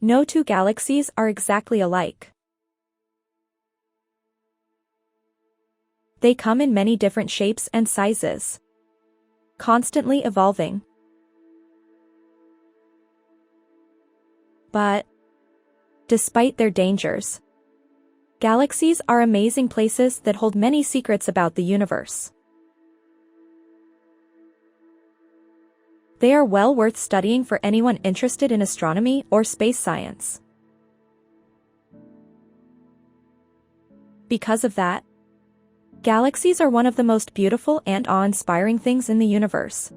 No two galaxies are exactly alike. They come in many different shapes and sizes, constantly evolving. But, despite their dangers, galaxies are amazing places that hold many secrets about the universe. They are well worth studying for anyone interested in astronomy or space science. Because of that, galaxies are one of the most beautiful and awe-inspiring things in the universe,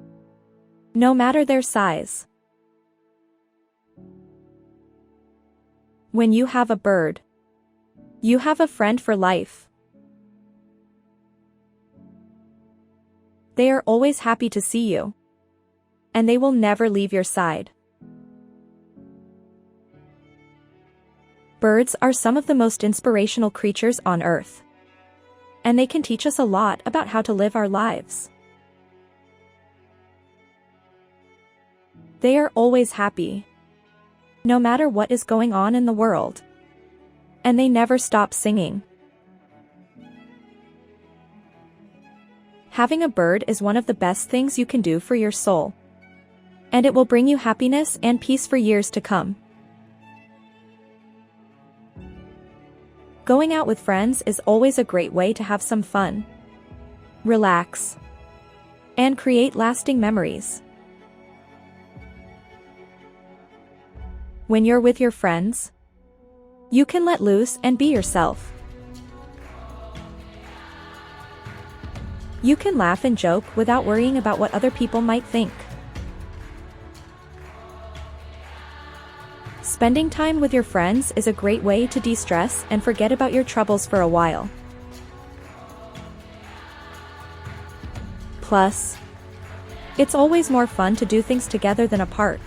no matter their size. When you have a bird, you have a friend for life. They are always happy to see you, and they will never leave your side. Birds are some of the most inspirational creatures on Earth, and they can teach us a lot about how to live our lives. They are always happy, no matter what is going on in the world, and they never stop singing. Having a bird is one of the best things you can do for your soul, and it will bring you happiness and peace for years to come. Going out with friends is always a great way to have some fun, relax, and create lasting memories. When you're with your friends, you can let loose and be yourself. You can laugh and joke without worrying about what other people might think. Spending time with your friends is a great way to de-stress and forget about your troubles for a while. Plus, it's always more fun to do things together than apart.